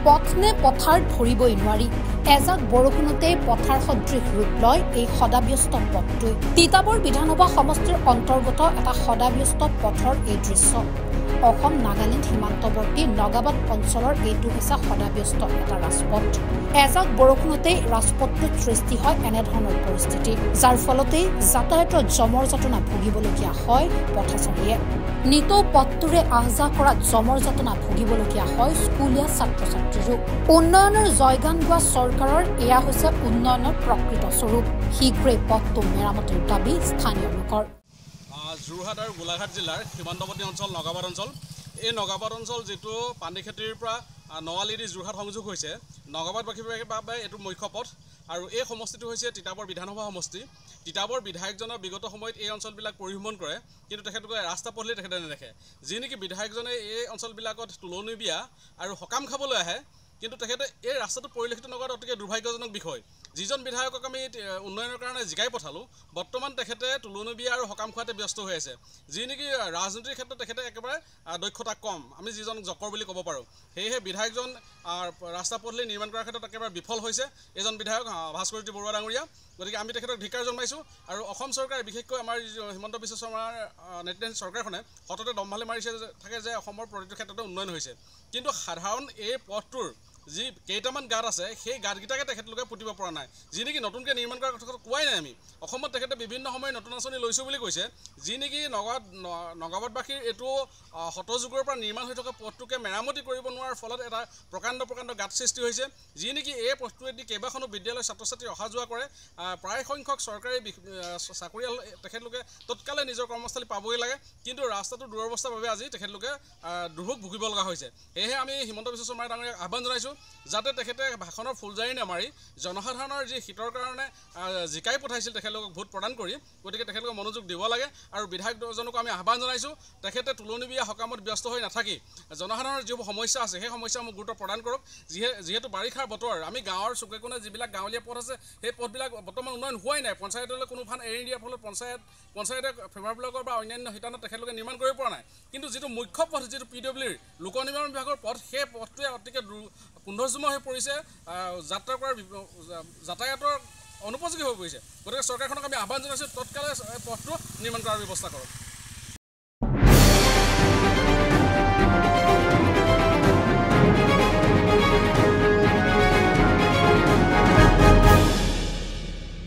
পথনে পথাৰ ধৰিবই নোৱাৰি এজাক বৰষুণতে পথাৰ সদৃশ ৰূপ লয় এই সদাব্যস্ত পথটো তিতাবৰ বিধানসভা সমষ্টিৰ অন্তৰ্গত এটা সদাব্যস্ত পথৰ এই দৃশ্য অসম নাগালেণ্ড সীমান্তৱৰ্তী নগাবাদ অঞ্চলৰ এইটো হৈছে সদাব্যস্ত এটা ৰাজপথ এজাক বৰষুণতে ৰাজপথটোত সৃষ্টি হয় এনেধৰণৰ পৰিস্থিতি যাৰ ফলতে যাতায়াতৰ জমৰ যাতনা ভুগিবলগীয়া হয় পথচাৰীয়ে নিতৌ পথটোৰে আহযা কৰাত জমৰ যাতনা ভুগিবলগীয়া হয় স্কুলীয়া ছাত্ৰ-ছাত্ৰীৰো উন্নয়নৰ জয়গান গোৱা চৰকাৰৰ এয়া হৈছে উন্নয়নৰ প্ৰকৃত স্বৰূপ শীঘ্ৰে পথটো মেৰামতিৰ দাবী স্থানীয় লোকৰ যোৰহাট আৰু গোলাঘাট জিলাৰ সীমান্তৱৰ্তী অঞ্চল নগাবাদ অঞ্চল এই নগাবাদ অঞ্চল যেটো পানীখেতিৰ পৰা নৱালিদি যোৰহাট সংযোগ হৈছে নগাবাদবাসীৰ বাবে এটো মুখ্য পথ আৰু এই সমষ্টিটো হৈছে তিতাবৰ বিধানসভা সমষ্টি তিতাবৰ বিধায়কজনৰ বিগত সময়ত এই অঞ্চলবিলাক পৰিভ্ৰমণ কৰে কিন্তু তেখেতলোকে ৰাস্তা পদূলি তেখেতে নেদেখে যি নেকি বিধায়কজনে এই অঞ্চলবিলাকত তুলনি বিয়া আৰু সকাম খাবলৈ আহে কিন্তু তেখেতে এই ৰাস্তাটো পৰিলক্ষিত নকৰাত অতিকে দুৰ্ভাগ্যজনক বিষয় যিজন বিধায়কক আমি উন্নয়নৰ কাৰণে জিকাই পঠালো বৰ্তমান তেখেতে তুলনি বিয়া আৰু সকাম খোৱাতে ব্যস্ত হৈ আছে যি নেকি ৰাজনীতিৰ ক্ষেত্ৰত তেখেতে একেবাৰে দক্ষতা কম আমি যিজন জকৰ বুলি ক'ব পাৰোঁ সেয়েহে বিধায়কজন ৰাস্তা পদূলি নিৰ্মাণ কৰাৰ ক্ষেত্ৰত একেবাৰে বিফল হৈছে এজন বিধায়ক ভাস্কৰজ্যোতি বৰুৱা ডাঙৰীয়া গতিকে আমি তেখেতক ধিক্কাৰ জনাইছোঁ আৰু অসম চৰকাৰে বিশেষকৈ আমাৰ হিমন্ত বিশ্ব শৰ্মাৰ নেতৃত্বাধীন চৰকাৰখনে সততে দম্ভালি মাৰিছে থাকে যে অসমৰ প্ৰতিটো ক্ষেত্ৰতে উন্নয়ন হৈছে কিন্তু সাধাৰণ এই পথটোৰ যি কেইটামান গাঁত আছে সেই গাঁতকেইটাকে তেখেতলোকে পুতিব পৰা নাই যি নেকি নতুনকৈ নিৰ্মাণ কৰাৰ কথা কোৱাই নাই আমি অসমত তেখেতে বিভিন্ন সময়ত নতুন আঁচনি লৈছোঁ বুলি কৈছে যি নেকি নগাবাদবাসীৰ এইটো শতযুগৰ পৰা নিৰ্মাণ হৈ থকা পথটোকে মেৰামতি কৰিব নোৱাৰাৰ ফলত এটা প্ৰকাণ্ড গাঁত সৃষ্টি হৈছে যি নেকি এই পথটোৱেদি কেইবাখনো বিদ্যালয়ৰ ছাত্ৰ ছাত্ৰী অহা যোৱা কৰে প্ৰায় সংখ্যক চৰকাৰী চাকৰিয়াল তেখেতলোকে তৎকালে নিজৰ কৰ্মস্থলী পাবই লাগে কিন্তু ৰাস্তাটো দুৰৱস্থাৰ বাবে আজি তেখেতলোকে দুৰ্ভোগ ভুগিব লগা হৈছে সেয়েহে আমি হিমন্ত বিশ্ব শৰ্মা ডাঙৰীয়াক আহ্বান জনাইছোঁ যাতে তেখেতে ভাষণৰ ফুলজাৰি নামাৰি জনসাধাৰণৰ যি হিতৰ কাৰণে জিকাই পঠাইছিল তেখেতলোকক ভোট প্ৰদান কৰি গতিকে তেখেতলোকে মনোযোগ দিব লাগে আৰু বিধায়কজনকো আমি আহ্বান জনাইছোঁ তেখেতে তুলনি বিয়া সকামত ব্যস্ত হৈ নাথাকি জনসাধাৰণৰ যিবোৰ সমস্যা আছে সেই সমস্যাসমূহ গুৰুত্ব প্ৰদান কৰক যিহেতু বাৰিষাৰ বতৰ আমি গাঁৱৰ চুকে কোণে যিবিলাক গাঁৱলীয়া পথ আছে সেই পথবিলাক বৰ্তমান উন্নয়ন হোৱাই নাই পঞ্চায়তলৈ কোনো ফান এৰি দিয়াৰ ফলত পঞ্চায়তে ফেভাৰবিলাকৰ বা অন্যান্য শিতানত তেখেতলোকে নিৰ্মাণ কৰিব পৰা নাই কিন্তু যিটো মুখ্য পথ যিটো PWৰ লোক নিৰ্মাণ বিভাগৰ পথ সেই পথটোৱে অতিকে কুণ্ঠজুম হৈ পৰিছে যাত্ৰা কৰাৰ যাতায়াতৰ অনুপযোগী হৈ পৰিছে গতিকে চৰকাৰখনক আমি আহ্বান জনাইছোঁ তৎকালে পথটো নিৰ্মাণ কৰাৰ ব্যৱস্থা কৰক